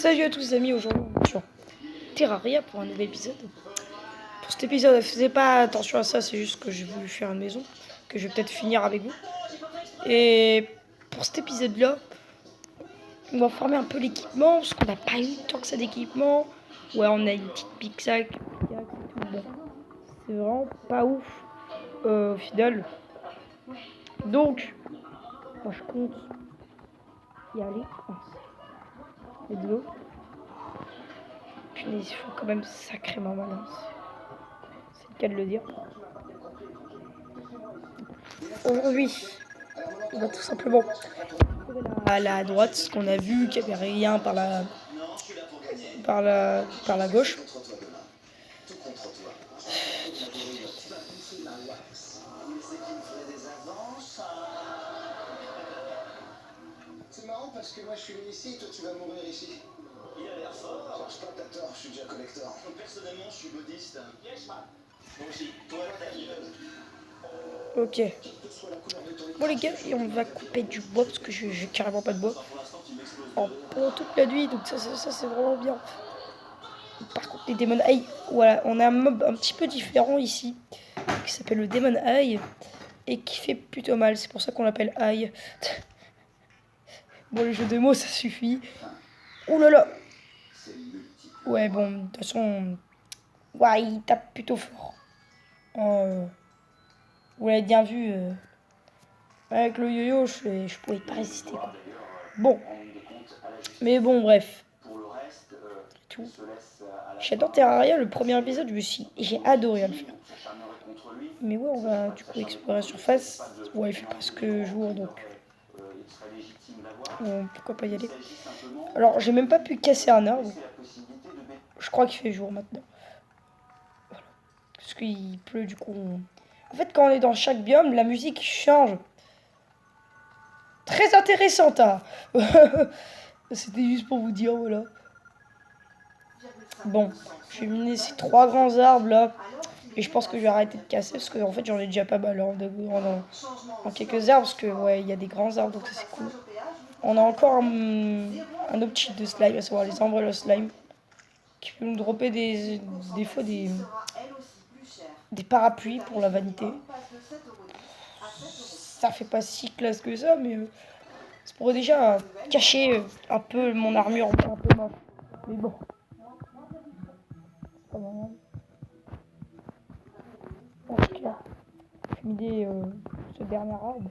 Salut à tous les amis, aujourd'hui on est sur Terraria pour un nouvel épisode. Pour cet épisode, ne faisais pas attention à ça, c'est juste que j'ai voulu faire une maison, que je vais peut-être finir avec vous. Et pour cet épisode-là, on va former un peu l'équipement, parce qu'on n'a pas eu tant que ça d'équipement. Ouais, on a une petite pickaxe et tout, bon. C'est vraiment pas ouf au final. Donc, moi je compte y aller. Et de l'eau. Punaise, il faut quand même sacrément malin. C'est le cas de le dire. Aujourd'hui, on va tout simplement à la droite, parce qu'on a vu qu'il n'y avait rien par la gauche. C'est marrant parce que moi je suis venu ici et toi tu vas mourir ici. Il a l'air fort. Cherche pas, t'as tort, je suis déjà collector. Personnellement, je suis bouddhiste. Moi aussi. Toi, t'arrives. Ok. Bon les gars, et on va couper du bois parce que j'ai carrément pas de bois. Pendant toute la nuit, donc ça c'est vraiment bien. Par contre les Demon Eye, voilà, on a un mob un petit peu différent ici, qui s'appelle le Demon Eye, et qui fait plutôt mal, c'est pour ça qu'on l'appelle Eye. Bon, les jeux de mots ça suffit. Ouh là là. Ouais bon, de toute façon, ouais, il tape plutôt fort. Vous l'avez bien vu, avec le yo-yo, je pouvais pas résister, quoi. Bon. Mais bon, bref. Tout. J'adore Terraria, le premier épisode, j'ai adoré à le faire. Mais ouais, on va du coup explorer la surface. Ouais, il fait presque jour, donc bon, pourquoi pas y aller. Alors, j'ai même pas pu casser un arbre. Je crois qu'il fait jour maintenant. Voilà. Parce qu'il pleut, du coup. En fait, quand on est dans chaque biome, la musique change. Très intéressante, hein. C'était juste pour vous dire, voilà. Bon, je vais miner ces 3 grands arbres là. Et je pense que je vais arrêter de casser parce que en fait j'en ai déjà pas mal en quelques arbres. Parce que ouais, il y a des grands arbres donc ça c'est cool. On a encore un autre cheat de slime, à savoir les umbrella slime. Qui peut nous dropper des fois des parapluies pour la vanité. Ça fait pas si classe que ça, mais ça pourrait déjà cacher un peu mon armure un peu moche. Mais bon. Pas mal. En tout cas, j'ai mis ce dernier arbre.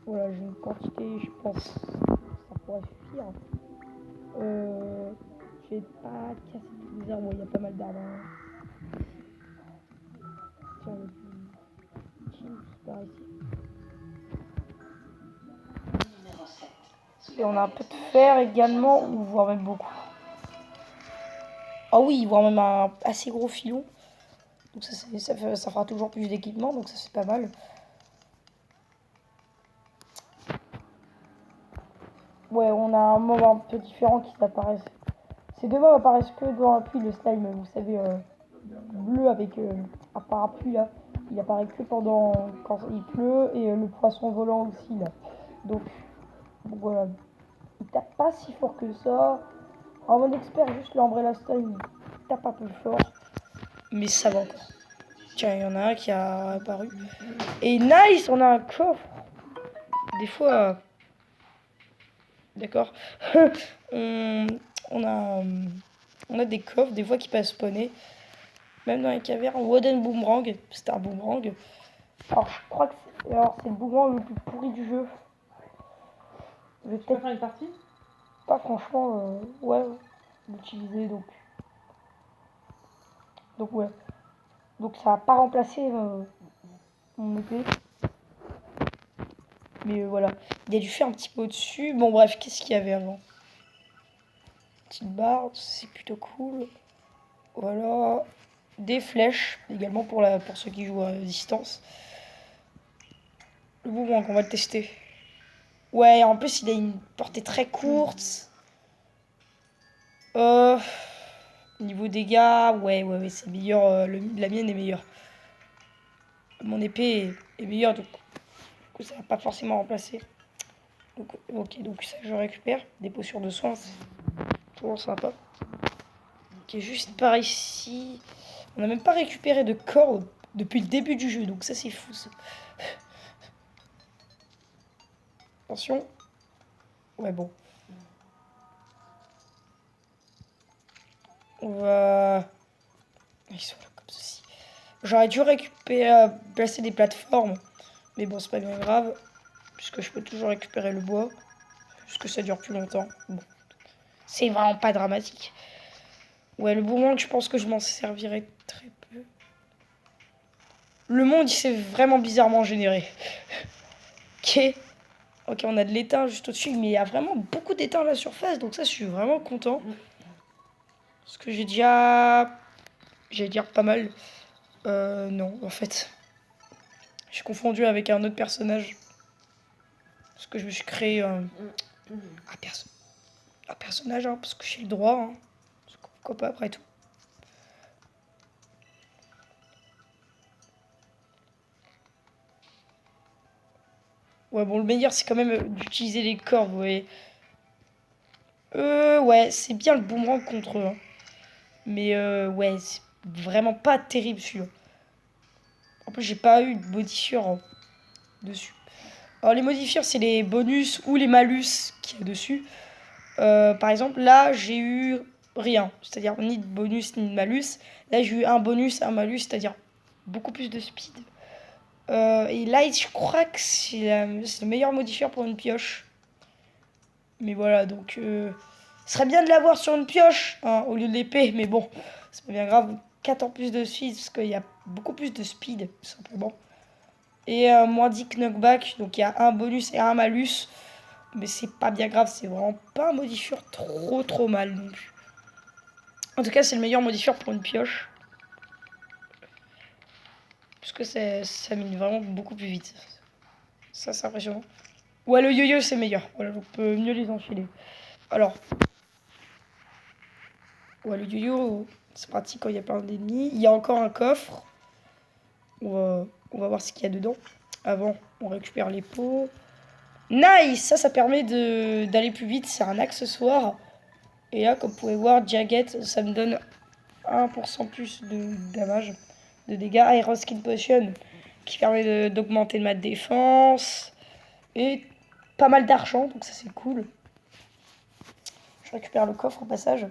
Voilà, j'ai une quantité, je pense, ça pourrait suffire. J'ai pas cassé tous les arbres, il y a pas mal d'arbres. Tiens, le petit par ici. Et on a un peu de fer également, ou voire même beaucoup. Ah oui, voire même un assez gros filon. Donc ça fera toujours plus d'équipement, donc ça c'est pas mal. Ouais, on a un mob un peu différent qui apparaissent. Ces deux mobs apparaissent que dans la pluie, le slime, vous savez, bleu avec un parapluie là. Il apparaît que pendant quand il pleut et le poisson volant aussi là. Donc voilà. Il tape pas si fort que ça. En mode expert, juste l'Umbrella Slime, il tape un peu fort. Mais ça va encore. Tiens, il y en a un qui a apparu. Et nice, on a un coffre. Des fois... D'accord. on a des coffres, des fois qui peuvent spawner. Même dans les cavernes. Wooden Boomerang. C'est un boomerang. Alors, je crois que c'est le boomerang le plus pourri du jeu. Je vais peut-être faire une partie. pas franchement, ouais, l'utiliser donc ouais. Donc ça va pas remplacer mon épée. Mais voilà, il y a du fer un petit peu au-dessus. Bon bref, qu'est-ce qu'il y avait avant? Petite barre, c'est plutôt cool. Voilà, des flèches également pour ceux qui jouent à distance. Le boomerang, on va le tester. Ouais, en plus il a une portée très courte. Niveau dégâts, ouais, c'est meilleur. La mienne est meilleure. Mon épée est meilleure, donc du coup, ça va pas forcément remplacer. Donc, ok, donc ça je récupère. Des potions de soins, c'est toujours sympa. Ok, juste par ici. On n'a même pas récupéré de cordes depuis le début du jeu, donc ça c'est fou ça. Attention. Ouais, bon. On va... Ils sont là comme ceci. J'aurais dû récupérer, placer des plateformes. Mais bon, c'est pas bien grave. Puisque je peux toujours récupérer le bois. Puisque ça dure plus longtemps. Bon. C'est vraiment pas dramatique. Ouais, le boomerang, je pense que je m'en servirai très peu. Le monde, il s'est vraiment bizarrement généré. Ok. Ok, on a de l'étain juste au-dessus. Mais il y a vraiment beaucoup d'étain à la surface. Donc ça, je suis vraiment content. Parce que j'ai déjà... J'allais dire pas mal. Non, en fait. Je suis confondu avec un autre personnage. Parce que je me suis créé un personnage, hein, parce que j'ai le droit. Hein. Pourquoi pas après tout. Ouais, bon, le meilleur, c'est quand même d'utiliser les corps, vous voyez. Ouais, c'est bien le boomerang contre eux. Hein. Mais ouais, c'est vraiment pas terrible celui-là. En plus, j'ai pas eu de modifieur dessus. Alors, les modifieurs, c'est les bonus ou les malus qu'il y a dessus. Par exemple, là, j'ai eu rien. C'est-à-dire ni de bonus ni de malus. Là, j'ai eu un bonus, un malus, c'est-à-dire beaucoup plus de speed. Et light, je crois que c'est le meilleur modifieur pour une pioche. Mais voilà, donc... ce serait bien de l'avoir sur une pioche, hein, au lieu de l'épée. Mais bon, c'est pas bien grave. 4 ans plus de speed, parce qu'il y a beaucoup plus de speed, tout simplement. Et moins 10 knockback, donc il y a un bonus et un malus. Mais c'est pas bien grave, c'est vraiment pas un modifieur trop mal non plus. En tout cas, c'est le meilleur modifieur pour une pioche. Parce que ça mine vraiment beaucoup plus vite. Ça, c'est impressionnant. Ouais, le yo-yo, c'est meilleur. Voilà, on peut mieux les enfiler. Alors, ouais, le yo-yo, c'est pratique quand il y a plein d'ennemis. Il y a encore un coffre. On va voir ce qu'il y a dedans. Avant, on récupère les pots. Nice! Ça permet d'aller plus vite. C'est un accessoire. Et là, comme vous pouvez voir, Jagged, ça me donne 1% plus de damage, de dégâts. Iron Skin Potion, qui permet d'augmenter ma défense. Et pas mal d'argent, donc ça c'est cool. Je récupère le coffre au passage.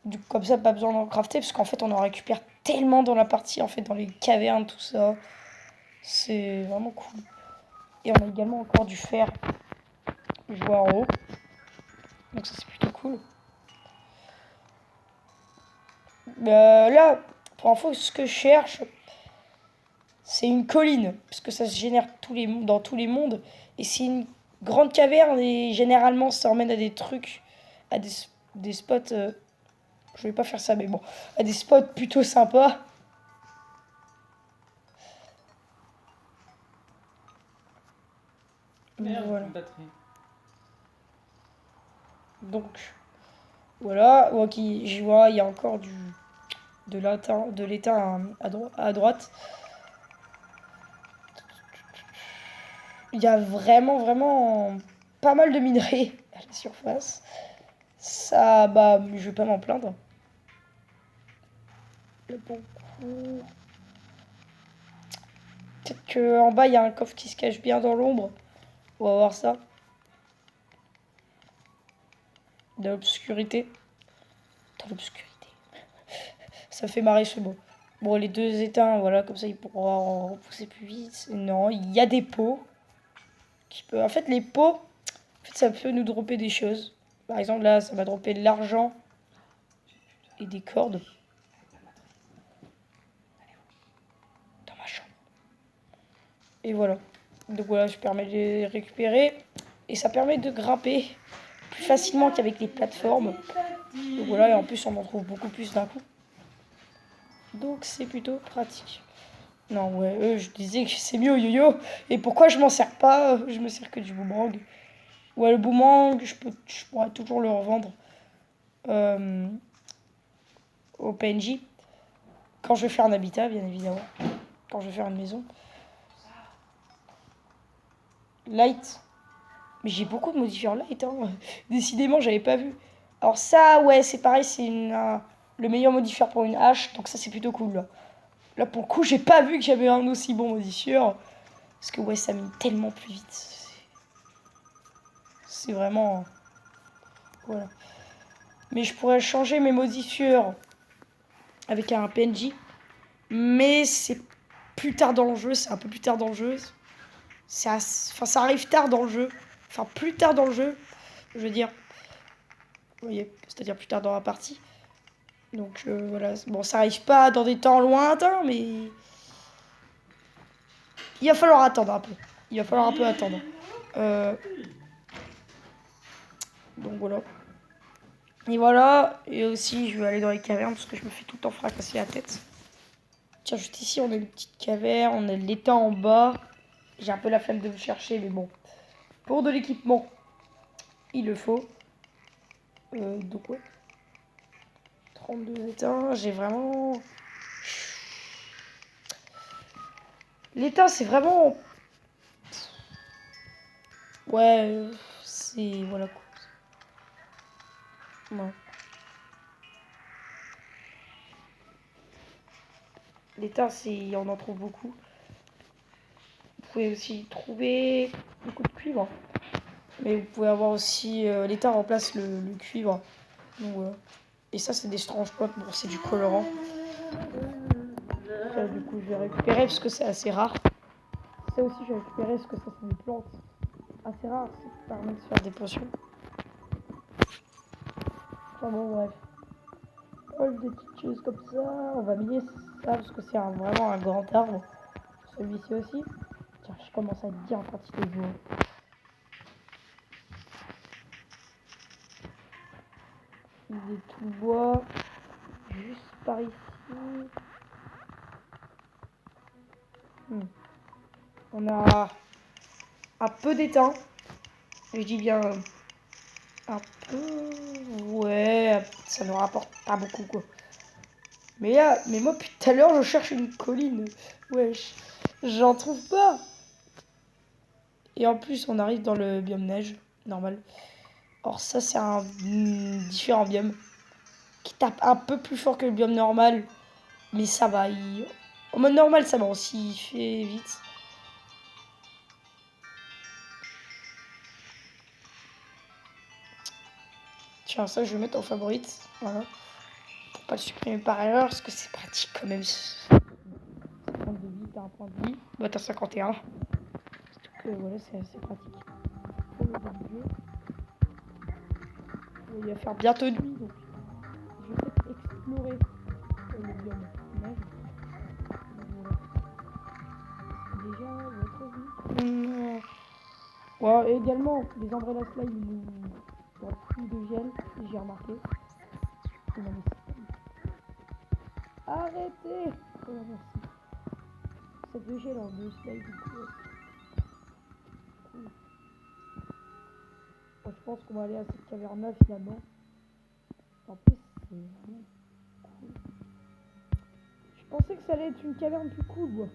Du coup, comme ça, pas besoin d'en crafter, parce qu'en fait, on en récupère tellement dans la partie, en fait, dans les cavernes, tout ça. C'est vraiment cool. Et on a également encore du fer. Je vois en haut. Donc ça, c'est plutôt cool. Là, pour info, ce que je cherche, c'est une colline. Parce que ça se génère dans tous les mondes. Et c'est une grande caverne, et généralement, ça emmène à des trucs, à des spots... je vais pas faire ça, mais bon. À des spots plutôt sympas. Merde, Voilà. batterie. Donc, voilà. Ok, je vois, il y a encore de l'étain à droite. Il y a vraiment pas mal de minerais à la surface. Ça, bah, je vais pas m'en plaindre. Le bon coup. Peut-être qu'en bas, il y a un coffre qui se cache bien dans l'ombre. On va voir ça. Dans l'obscurité. Dans l'obscurité. Ça fait marrer ce mot. Bon, les deux éteints, voilà, comme ça, il pourra en repousser plus vite. Non, il y a des pots. En fait, les pots, en fait, ça peut nous dropper des choses. Par exemple, là, ça m'a droppé de l'argent et des cordes. Dans ma chambre. Et voilà. Donc voilà, je permets de les récupérer. Et ça permet de grimper plus facilement qu'avec les plateformes. Donc voilà, et en plus, on en trouve beaucoup plus d'un coup. Donc c'est plutôt pratique. Non, ouais, je disais que c'est mieux au yo-yo. Et pourquoi je m'en sers pas? Je me sers que du boomerang. Ouais, le boomerang, je pourrais toujours le revendre au PNJ. Quand je vais faire un habitat, bien évidemment. Quand je vais faire une maison. Light. Mais j'ai beaucoup de modifieurs light, hein. Décidément, j'avais pas vu. Alors ça, ouais, c'est pareil, c'est le meilleur modifieur pour une hache. Donc ça, c'est plutôt cool, là. Là, pour le coup, j'ai pas vu que j'avais un aussi bon modifieur. Parce que, ouais, ça mine tellement plus vite. C'est vraiment... Voilà. Mais je pourrais changer mes modifieurs avec un PNJ. Mais c'est plus tard dans le jeu, c'est un peu plus tard dans le jeu. Enfin, ça arrive tard dans le jeu. Enfin, plus tard dans le jeu, je veux dire. Vous voyez, c'est-à-dire plus tard dans la partie. Donc voilà, bon, ça arrive pas dans des temps lointains, mais il va falloir attendre un peu. Il va falloir un peu attendre. Donc voilà. Et voilà, et aussi je vais aller dans les cavernes parce que je me fais tout le temps fracasser la tête. Tiens, juste ici, on a une petite caverne, on a l'étang en bas. J'ai un peu la flemme de me chercher, mais bon. Pour de l'équipement, il le faut. Donc ouais. 32 étangs, j'ai vraiment... L'étang, c'est vraiment... Ouais, c'est... Voilà quoi. Ouais. L'étang, c'est... On en trouve beaucoup. Vous pouvez aussi trouver beaucoup de cuivre. Mais vous pouvez avoir aussi... l'étang remplace le cuivre. Donc voilà. Et ça, c'est des strange pots. Bon, c'est du colorant. Ça, du coup, je vais récupérer parce que c'est assez rare. Ça aussi, je vais récupérer parce que ça, c'est des plantes assez rares. Ça permet de faire des potions. Enfin bon, bref. Des petites choses comme ça. On va miner ça parce que c'est vraiment un grand arbre. Celui-ci aussi. Tiens, je commence à te dire en quantité de jour. Il est tout bois. Juste par ici. On a un peu d'étain. Je dis bien un peu. Ouais, ça ne rapporte pas beaucoup quoi. Mais là, mais moi depuis tout à l'heure je cherche une colline. Wesh, j'en trouve pas. Et en plus on arrive dans le biome neige, normal. Or ça c'est un différent biome qui tape un peu plus fort que le biome normal. Mais ça va, en mode normal ça va aussi, il fait vite. Tiens, ça je vais mettre en favorite, voilà. Pour pas le supprimer par erreur, parce que c'est pratique quand même. 50 de vie, t'as un point de vie. Bah t'as 51. Surtout que voilà, c'est assez pratique. Pour le début du jeu. Il va faire bientôt nuit, donc je vais peut-être explorer le biome neige. Déjà, votre vie. Ouais, et également, les umbrellas là, ils nous donnent plus de gel, j'ai remarqué. Arrêtez! Oh, merci. Ça fait gel en deux slide du coup. Cool. Bon, je pense qu'on va aller à cette caverne là finalement. En plus, c'est vraiment cool. Je pensais que ça allait être une caverne plus cool, moi.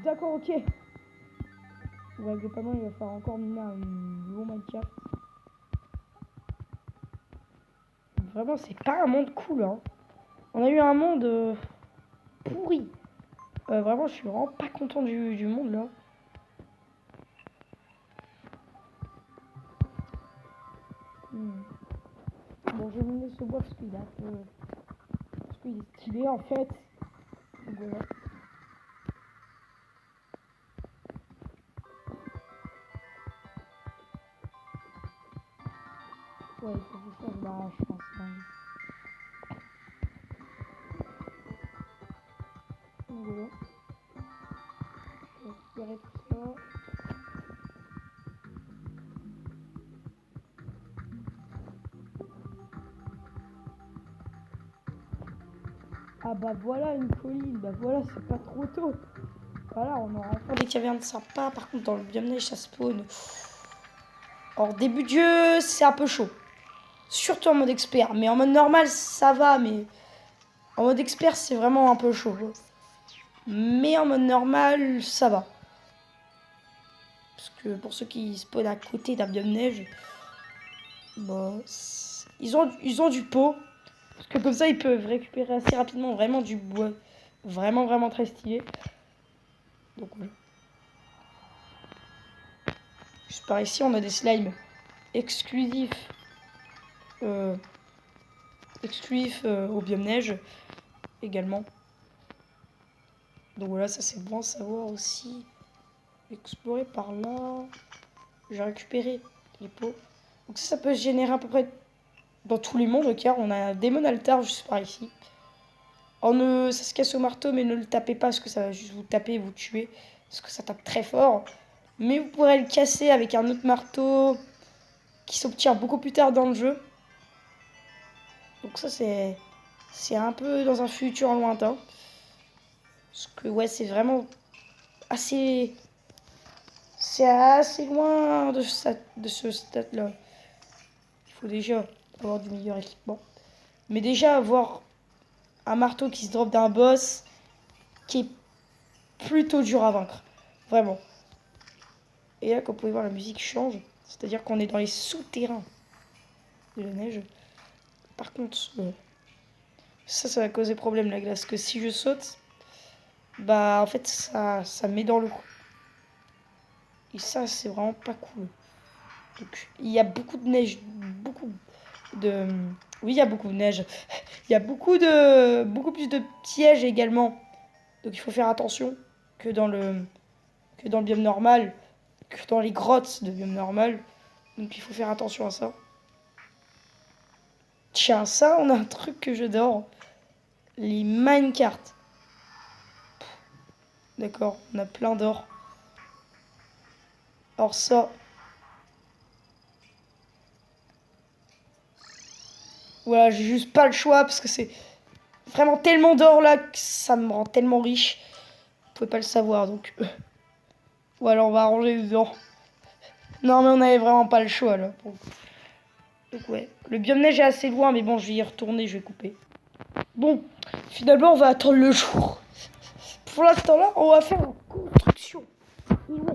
D'accord, ok. Ouais, globalement, il va falloir encore miner un nouveau Minecraft. Vraiment, c'est pas un monde cool, hein. On a eu un monde pourri. Vraiment, je suis vraiment pas content du monde, là. Bon, je vais miner ce bois parce qu'il est un peu... Parce qu'il est stylé, en fait. Donc, voilà. Ouais, il faut que je change ma hache, je pense. Donc, voilà. Je vais récupérer tout ça. Ah bah voilà une colline, bah voilà, c'est pas trop tôt. Voilà, on aura enfin des cavernes sympas. Par contre, dans le biome neige, ça spawn. Alors, début de jeu, c'est un peu chaud. Surtout en mode expert. Mais en mode normal, ça va. Mais en mode expert, c'est vraiment un peu chaud. Mais en mode normal, ça va. Parce que pour ceux qui spawnent à côté d'un biome neige, bah, ils ont du pot. Parce que comme ça, ils peuvent récupérer assez rapidement vraiment du bois. Vraiment très stylé. Donc voilà. Juste par ici, on a des slimes exclusifs. Au biome neige également. Donc voilà, ça c'est bon à savoir aussi. Explorer par là. J'ai récupéré les pots. Donc ça peut se générer à peu près dans tous les mondes, car on a un démon altar juste par ici. Alors ça se casse au marteau, mais ne le tapez pas parce que ça va juste vous taper et vous tuer. Parce que ça tape très fort. Mais vous pourrez le casser avec un autre marteau qui s'obtient beaucoup plus tard dans le jeu. Donc ça c'est un peu dans un futur lointain. Parce que ouais, c'est vraiment assez... C'est assez loin de ce stade-là. Il faut déjà avoir du meilleur équipement. Mais déjà avoir un marteau qui se drop d'un boss qui est plutôt dur à vaincre. Vraiment. Et là, comme vous pouvez voir, la musique change. C'est-à-dire qu'on est dans les souterrains de la neige. Par contre, ça va causer problème, la glace. Que si je saute, bah en fait, ça me met dans l'eau. Et ça, c'est vraiment pas cool. Donc, il y a beaucoup de neige. Beaucoup de... Oui, il y a beaucoup de neige. Il y a beaucoup plus de pièges également. Donc il faut faire attention que dans le biome normal, que dans les grottes de biome normal. Donc il faut faire attention à ça. Tiens, ça, on a un truc que j'adore. Les minecarts. D'accord, on a plein d'or. Alors ça... Voilà, j'ai juste pas le choix parce que c'est vraiment tellement d'or là que ça me rend tellement riche. Vous pouvez pas le savoir donc... Ou alors on va arranger dedans. Non mais on avait vraiment pas le choix là. Donc ouais, le biome neige est assez loin mais bon je vais y retourner, je vais couper. Bon, finalement on va attendre le jour. Pour l'instant là, on va faire la construction. Et ouais,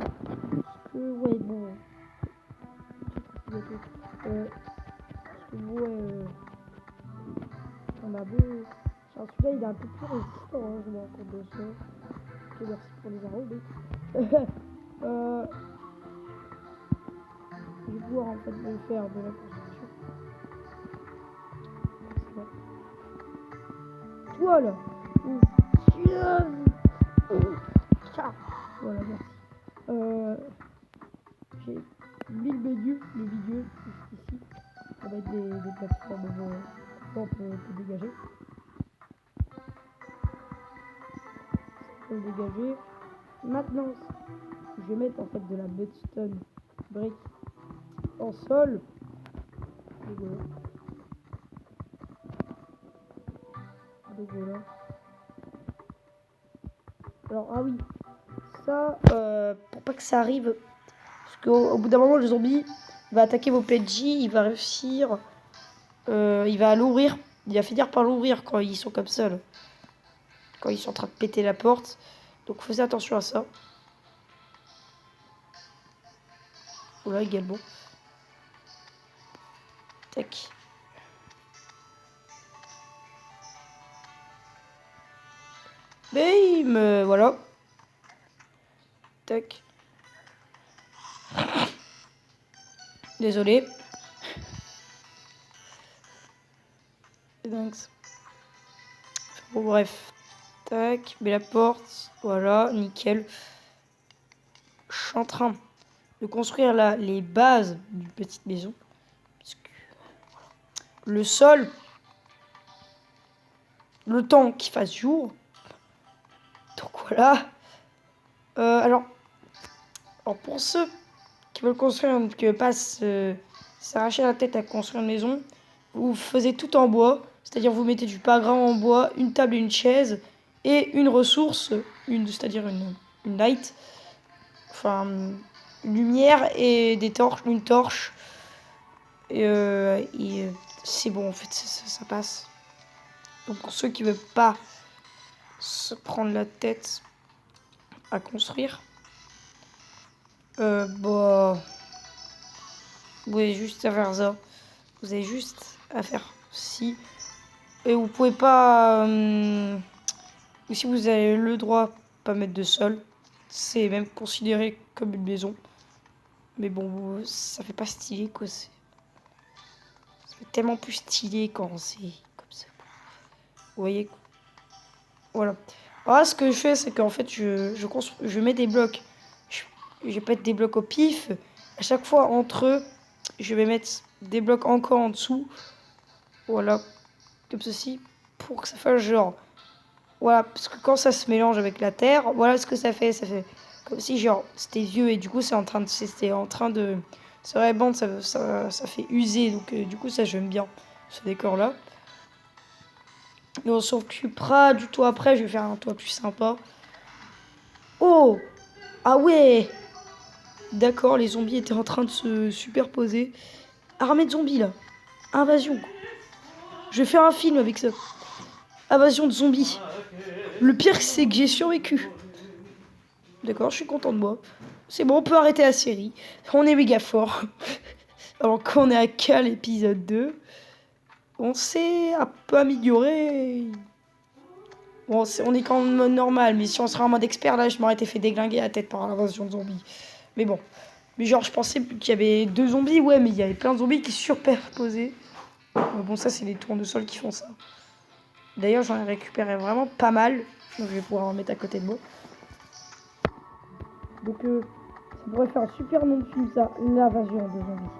ouais bon... on a beau... Genre celui-là il est un peu plus résistant, hein, je me rends compte de ça. Ok, merci pour les arrobes. Je vais pouvoir en fait le faire de la construction. Toi là. Voilà, merci. J'ai mis le milieu juste ici. On va mettre des plateformes, on peut dégager. On peut le dégager. Maintenant, je vais mettre en fait de la mudstone brick en sol. Donc voilà. Donc voilà. Alors, ah oui, ça, pour pas que ça arrive, parce qu'au bout d'un moment, le zombie va attaquer vos PNJ, il va réussir, il va l'ouvrir, il va finir par l'ouvrir quand ils sont comme ça, là. Quand ils sont en train de péter la porte. Donc, faites attention à ça. Voilà, également. Tac. Bam, voilà. Tac. Désolé. Thanks. Bon, bref. Tac. Mais la porte. Voilà, nickel. Je suis en train de construire là les bases d'une petite maison. Parce que, voilà. Le sol, le temps qu'il fasse jour. Donc voilà. Alors pour ceux qui veulent construire, qui veulent pas s'arracher la tête à construire une maison, vous faisiez tout en bois. C'est-à-dire vous mettez du pas-grain en bois, une table et une chaise, et une ressource, c'est-à-dire une light, enfin une lumière et des torches, une torche. Et c'est bon en fait, ça passe. Donc pour ceux qui veulent pas se prendre la tête à construire, Bah... Vous avez juste à faire ça. Vous avez juste à faire ci. Et vous pouvez pas... ou si vous avez le droit, pas mettre de sol. C'est même considéré comme une maison. Mais bon, ça fait pas stylé, quoi. Ça fait tellement plus stylé quand c'est comme ça. Vous voyez, quoi. Voilà. Alors ce que je fais, c'est qu'en fait, je mets des blocs. Je vais mettre des blocs au pif. À chaque fois, entre eux, je vais mettre des blocs encore en dessous. Voilà. Comme ceci. Pour que ça fasse genre... Voilà. Parce que quand ça se mélange avec la terre, voilà ce que ça fait. Ça fait comme si genre c'était vieux et du coup, c'était en train de... C'est vrai, bon, ça fait user. Donc, du coup, ça, j'aime bien ce décor-là. Et on s'occupera du toit après. Je vais faire un toit plus sympa. Oh! Ah ouais! D'accord, les zombies étaient en train de se superposer. Armée de zombies, là. Invasion. Je vais faire un film avec ça. Invasion de zombies. Le pire, c'est que j'ai survécu. D'accord, je suis content de moi. C'est bon, on peut arrêter la série. On est méga fort. Alors qu'on est à qu'à l'épisode 2, on s'est un peu amélioré. Bon, on est quand même en mode normal, mais si on serait en mode expert, là, je m'aurais été fait déglinguer la tête par l'invasion de zombies. Mais bon. Mais genre, je pensais qu'il y avait 2 zombies, ouais, mais il y avait plein de zombies qui se superposaient. Mais bon, ça, c'est les tournesols qui font ça. D'ailleurs, j'en ai récupéré vraiment pas mal. Donc, je vais pouvoir en mettre à côté de moi. Donc, ça pourrait faire un super nom de film, ça. L'invasion de zombies.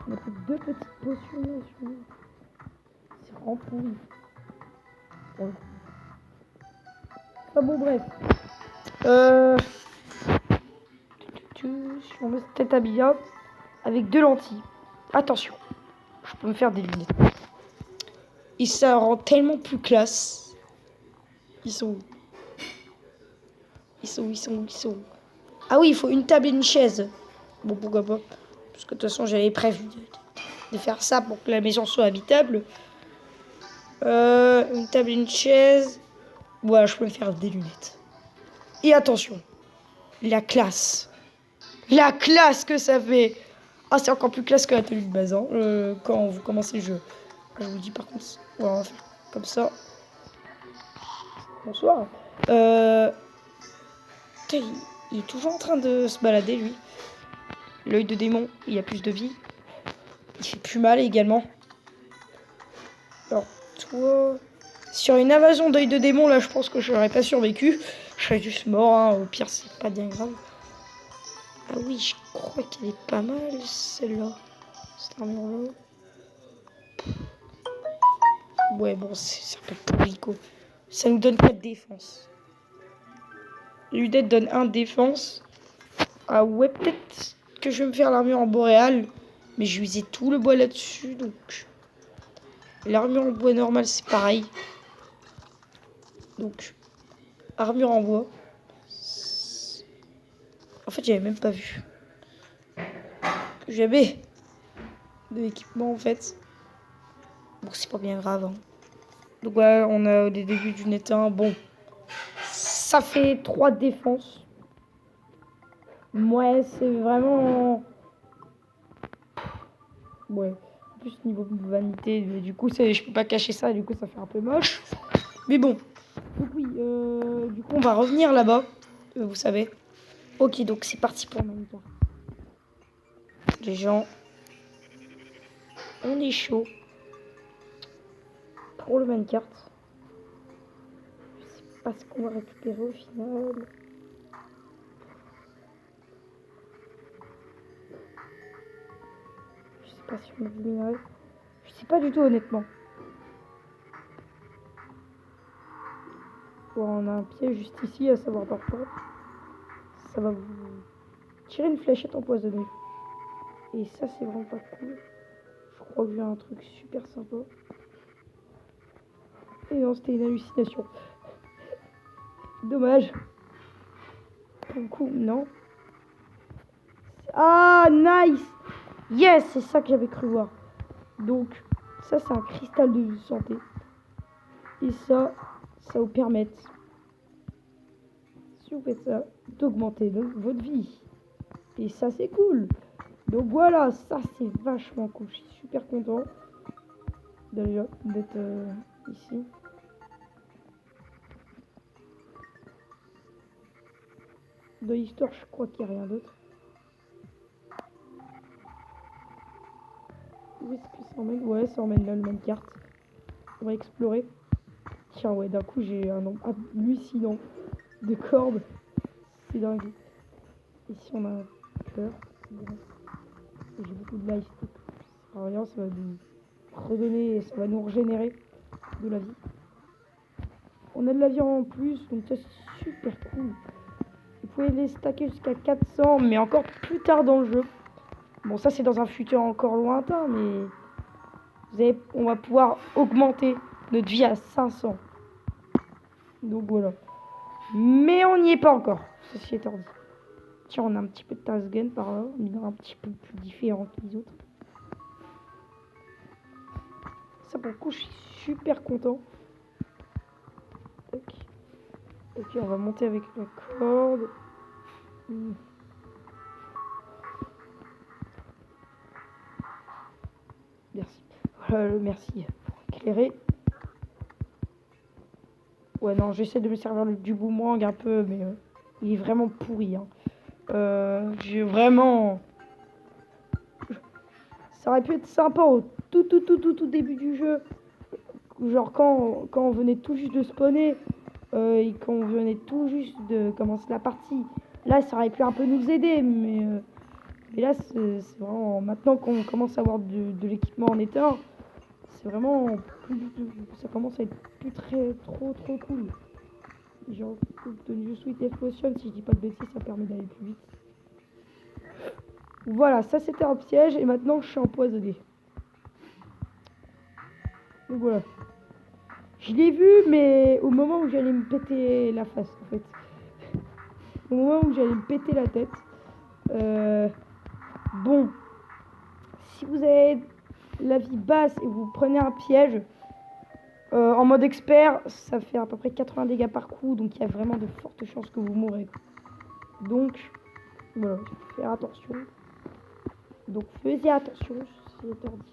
On a pris 2 petites potions là, sur nous. C'est vraiment pourri. Ouais. Enfin bon, bref. Si on met cette habilla avec 2 lentilles. Attention, je peux me faire des lunettes. Et ça rend tellement plus classe. Ils sont où? Ils sont où? Ah oui, il faut une table et une chaise. Bon, pourquoi pas. Parce que de toute façon, j'avais prévu de faire ça pour que la maison soit habitable. Une table et une chaise. Voilà, je peux me faire des lunettes. Et attention, la classe. La classe que ça fait. Ah, c'est encore plus classe que la tenue de base, hein, quand vous commencez le jeu. Je vous dis par contre, voilà, on va faire comme ça. Bonsoir. Putain, il est toujours en train de se balader, lui. L'œil de démon, il a plus de vie. Il fait plus mal également. Alors, toi... Sur une invasion d'œil de démon, là, je pense que je n'aurais pas survécu. Je serais juste mort, hein. Au pire, c'est pas bien grave. Ah oui, je crois qu'elle est pas mal, celle-là. Cette armure-là. Ouais, bon, c'est un peu pourri, quoi. Ça nous donne 4 défense. Ludette donne 1 défense. Ah ouais, peut-être que je vais me faire l'armure en boréal. Mais je visais tout le bois là-dessus, donc... L'armure en bois normal, c'est pareil. Donc, armure en bois. En fait, j'avais même pas vu. J'avais de l'équipement, en fait. Bon, c'est pas bien grave, hein. Donc voilà, on a les débuts du net 1. Bon, ça fait 3 défenses. Ouais, c'est vraiment... Ouais. En plus, niveau vanité, du coup, je peux pas cacher ça. Du coup, ça fait un peu moche. Mais bon. Donc oui, du coup, on va revenir là-bas. Vous savez. Ok, donc c'est parti pour Minecraft. Les gens... On est chaud. Pour le Minecraft. Je sais pas ce qu'on va récupérer au final. Je sais pas si on a du minerai. Je sais pas du tout, honnêtement. Bon, on a un piège juste ici, à savoir par contre. Ça va vous tirer une fléchette empoisonnée. Et ça, c'est vraiment pas cool. Je crois que j'ai un truc super sympa. Et non, c'était une hallucination. Dommage. Pour le coup, non. Ah, nice! Yes, c'est ça que j'avais cru voir. Donc, ça, c'est un cristal de santé. Et ça vous permet, si vous faites ça, d'augmenter votre vie. Et ça, c'est cool. Donc voilà, ça, c'est vachement cool. Je suis super content d'être ici. De l'histoire, je crois qu'il n'y a rien d'autre. Où est-ce que ça emmène? Ouais, ça emmène là, le même carte. On va explorer. Tiens, ouais, d'un coup, j'ai un nombre hallucinant de cordes. C'est dingue. Ici, on a un cœur. J'ai beaucoup de life. Ça sert à rien, ça va nous redonner, ça va nous régénérer de la vie. On a de la vie en plus, donc ça, c'est super cool. Vous pouvez les stacker jusqu'à 400, mais encore plus tard dans le jeu. Bon, ça, c'est dans un futur encore lointain, mais on va pouvoir augmenter notre vie à 500. Donc voilà. Mais on n'y est pas encore, ceci étant dit. Tiens, on a un petit peu de Tasgen par là, mais un petit peu plus différent que les autres. Ça, pour le coup, je suis super content. Tac. Et puis, on va monter avec la corde. Merci. Voilà, merci pour éclairer. Ouais, non, j'essaie de me servir du boomerang un peu, mais il est vraiment pourri. Hein. J'ai vraiment... Ça aurait pu être sympa au tout début du jeu. Genre quand on venait tout juste de spawner et quand on venait tout juste de commencer la partie. Là, ça aurait pu un peu nous aider, mais là, c'est vraiment... Maintenant qu'on commence à avoir de l'équipement en état, c'est vraiment... ça commence à être plus trop cool. Genre, de New Sweet Explosion, si je dis pas de bêtises, ça permet d'aller plus vite. Voilà, ça c'était un piège et maintenant je suis empoisonné. Donc voilà. Je l'ai vu, mais au moment où j'allais me péter la face, en fait. Au moment où j'allais me péter la tête. Bon. Si vous avez la vie basse et vous prenez un piège, en mode expert, ça fait à peu près 80 dégâts par coup, donc il y a vraiment de fortes chances que vous mourrez. Donc, voilà, il faut faire attention. Donc, faisiez attention, c'est interdit.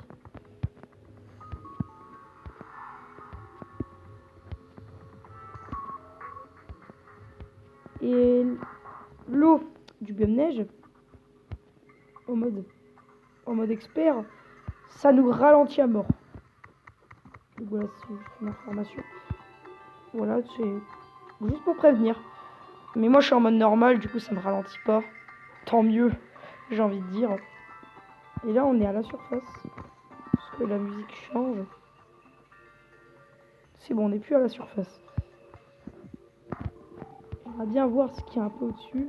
Et l'eau du biome neige, en mode expert, ça nous ralentit à mort. Donc voilà, c'est juste une information. Voilà, c'est juste pour prévenir. Mais moi, je suis en mode normal, du coup, ça me ralentit pas. Tant mieux, j'ai envie de dire. Et là, on est à la surface. Parce que la musique change. C'est bon, on n'est plus à la surface. On va bien voir ce qu'il y a un peu au-dessus.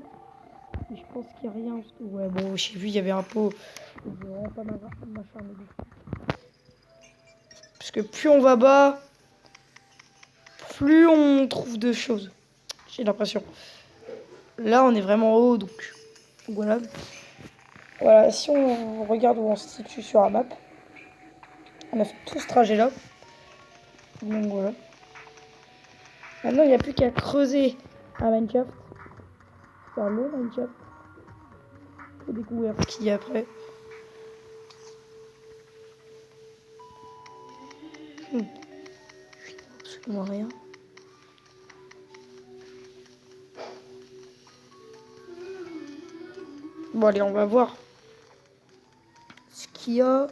Mais je pense qu'il n'y a rien. Parce que... ouais, bon, j'ai vu, il y avait un pot. Je vais vraiment pas m'acharner dessus. Parce que plus on va bas, plus on trouve de choses. J'ai l'impression. Là, on est vraiment haut, donc voilà. Voilà, si on regarde où on se situe sur la map, on a fait tout ce trajet-là. Donc voilà. Maintenant, il n'y a plus qu'à creuser à Minecraft. Faire le Minecraft. Faut découvrir ce qu'il y a après. Absolument rien. Bon, allez, on va voir ce qu'il y a.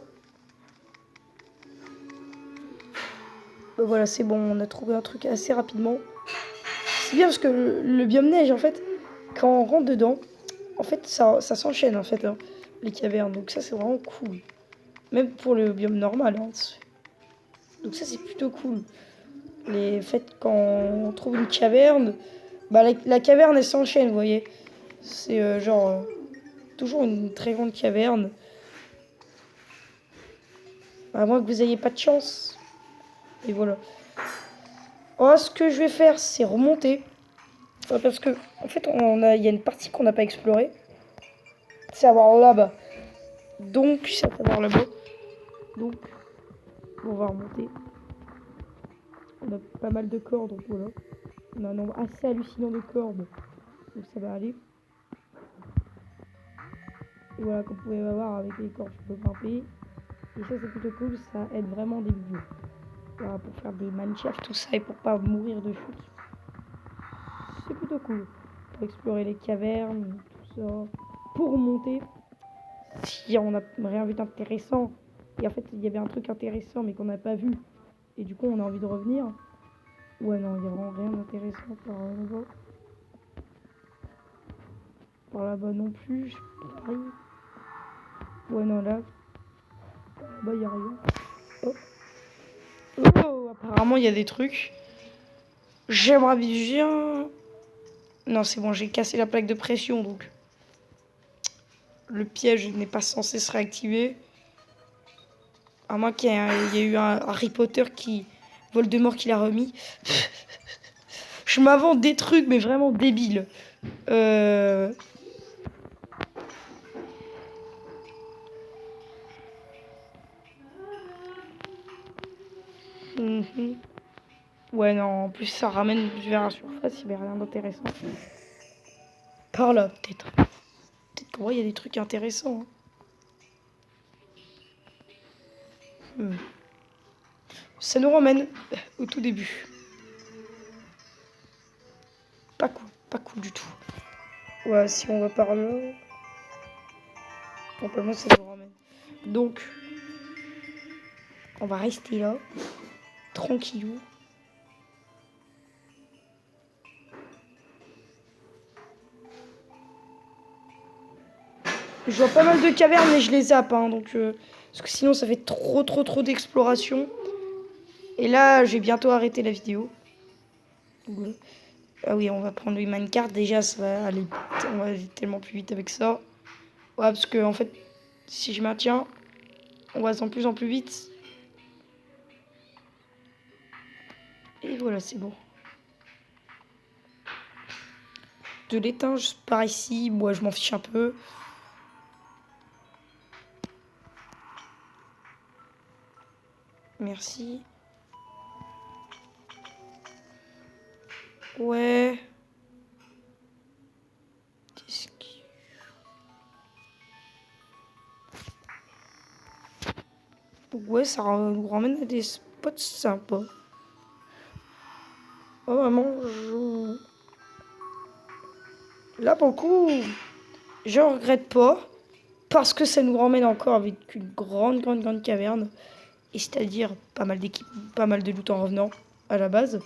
Ben voilà, c'est bon, on a trouvé un truc assez rapidement. C'est bien parce que le biome neige, en fait, quand on rentre dedans, en fait, ça s'enchaîne, en fait, hein, les cavernes. Donc ça, c'est vraiment cool. Même pour le biome normal. Hein. Donc ça, c'est plutôt cool. Les faits, quand on trouve une caverne, bah, la caverne, elle s'enchaîne, vous voyez. C'est genre... toujours une très grande caverne. À moins que vous n'ayez pas de chance. Et voilà. Oh, ce que je vais faire, c'est remonter. Parce que, en fait, il y a une partie qu'on n'a pas explorée. C'est à voir là-bas. Donc, c'est à voir là-bas. Donc, on va remonter. On a pas mal de cordes, donc voilà. On a un nombre assez hallucinant de cordes. Donc ça va aller. Et voilà, comme vous pouvez voir, avec les cordes, je peux grimper. Et ça, c'est plutôt cool, ça aide vraiment des vidéos. Voilà, pour faire des mineshaft, tout ça, et pour pas mourir de chute. C'est plutôt cool. Pour explorer les cavernes, tout ça. Pour monter, si on n'a rien vu d'intéressant, et en fait, il y avait un truc intéressant, mais qu'on n'a pas vu, et du coup, on a envie de revenir. Ouais, non, il n'y a vraiment rien d'intéressant par là-bas. Par là-bas non plus, pareil. Ouais, non, là, là-bas, il n'y a rien. Oh. Oh, apparemment, il y a des trucs. J'aimerais bien... Non, c'est bon, j'ai cassé la plaque de pression, donc... Le piège n'est pas censé se réactiver. À moins qu'il y ait eu un Harry Potter qui... Voldemort qui l'a remis. Je m'invente des trucs, mais vraiment débiles. Ouais, non, en plus ça ramène vers la surface, il n'y avait rien d'intéressant. Par là, peut-être. Peut-être qu'en vrai, il y a des trucs intéressants. Ça nous ramène au tout début. Pas cool du tout. Ouais, si on va par là... Normalement, ça nous ramène. Donc, on va rester là, tranquillou. Je vois pas mal de cavernes, mais je les zappe, hein, donc... parce que sinon, ça fait trop d'exploration. Et là, je vais bientôt arrêter la vidéo. Ah oui, on va prendre le minecart. Déjà, ça va aller vite. On va aller tellement plus vite avec ça. Ouais, parce que, en fait, si je maintiens, on va de plus en plus vite. Et voilà, c'est bon. De l'étain par ici, moi, je m'en fiche un peu. Merci. Ouais. Donc ouais, ça nous ramène à des spots sympas. Oh, vraiment, là, pour le coup, je regrette pas. Parce que ça nous ramène encore avec une grande caverne. Et c'est-à-dire pas mal d'équipes, pas mal de loot en revenant à la base.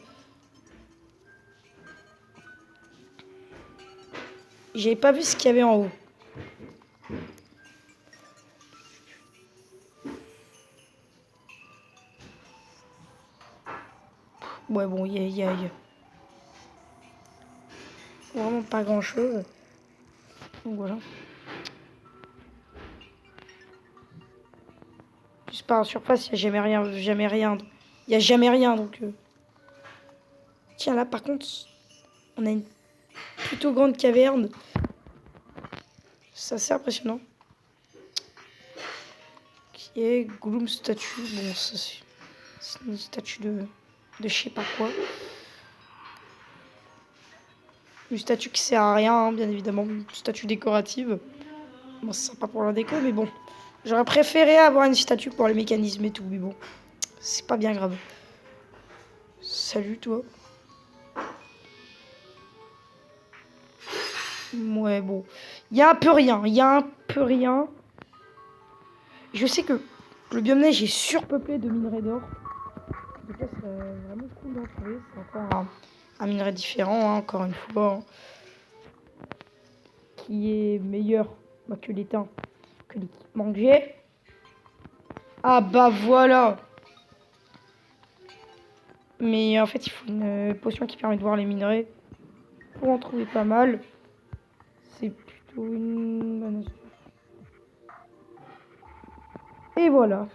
J'avais pas vu ce qu'il y avait en haut. Ouais, bon, il y a vraiment pas grand-chose. Donc voilà. Juste par la surface, il n'y a jamais rien. Il n'y a jamais rien, donc... Tiens, là, par contre, on a une plutôt grande caverne. C'est assez impressionnant. Qui est Gloom Statue. Bon, ça, c'est une statue de je sais pas quoi. Une statue qui sert à rien, hein, bien évidemment. Une statue décorative. Bon, c'est sympa pour la déco, mais bon. J'aurais préféré avoir une statue pour les mécanismes et tout, mais bon. C'est pas bien grave. Salut, toi. Ouais, bon. Il y a un peu rien. Je sais que le biome neige est surpeuplé de minerais d'or. Donc là, c'est vraiment cool d'en trouver. C'est encore un minerai différent, hein, encore une fois. Hein, qui est meilleur que l'étain, que l'équipement que j'ai. Ah bah voilà. Mais en fait, il faut une potion qui permet de voir les minerais. Pour en trouver pas mal. C'est plutôt une bonne astuce. Et voilà.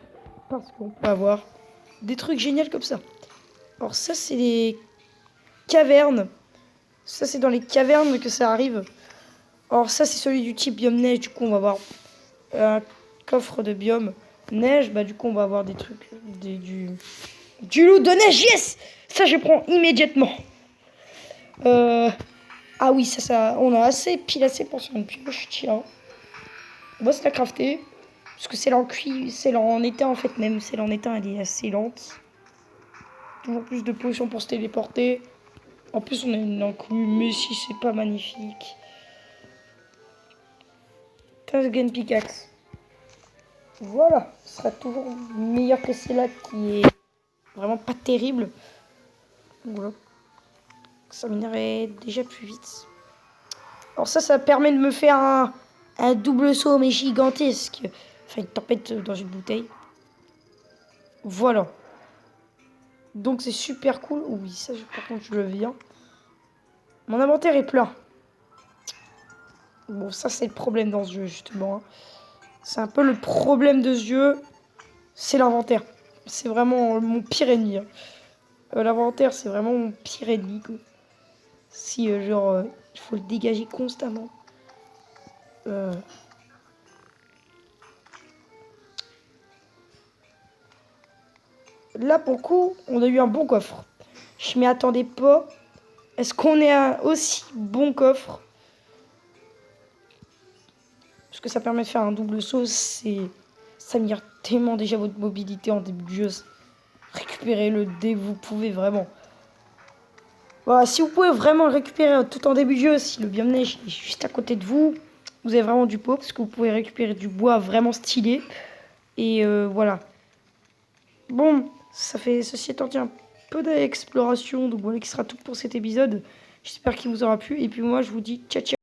Parce qu'on peut avoir des trucs géniaux comme ça. Alors ça, c'est les cavernes. Ça, c'est dans les cavernes que ça arrive. Alors ça, c'est celui du type biome neige. Du coup, on va avoir un coffre de biome neige. Bah du coup, on va avoir des trucs, du loot de neige. Yes, ça, je prends immédiatement. Ah oui, on a assez pile assez pour faire une pioche, tiens. On va se la crafter. Parce que celle en cuit, celle en étain en fait même. Celle en étain elle est assez lente. Toujours plus de potions pour se téléporter. En plus on a une enclume, mais si c'est pas magnifique. 15 gun pickaxe. Voilà, ce sera toujours meilleur que celle-là qui est vraiment pas terrible. Voilà. Ça m'irait déjà plus vite. Alors ça permet de me faire un double saut mais gigantesque. Enfin une tempête dans une bouteille. Voilà. Donc c'est super cool. Oui, ça par contre je le viens. Mon inventaire est plein. Bon, ça c'est le problème dans ce jeu justement. Hein. C'est un peu le problème de ce jeu. C'est l'inventaire. C'est vraiment mon pire ennemi. Hein. L'inventaire c'est vraiment mon pire ennemi. Quoi. Si genre il faut le dégager constamment. Là pour le coup, on a eu un bon coffre. Je m'y attendais pas. Est-ce qu'on est un aussi bon coffre? Parce que ça permet de faire un double saut, ça mire tellement déjà votre mobilité en début de jeu. Récupérez-le dès que vous pouvez, vraiment. Voilà, si vous pouvez vraiment le récupérer tout en début de jeu, si le biome-neige est juste à côté de vous, vous avez vraiment du pot, parce que vous pouvez récupérer du bois vraiment stylé. Et voilà. Bon, ceci étant dit un peu d'exploration, donc voilà qui sera tout pour cet épisode. J'espère qu'il vous aura plu. Et puis moi, je vous dis ciao ciao.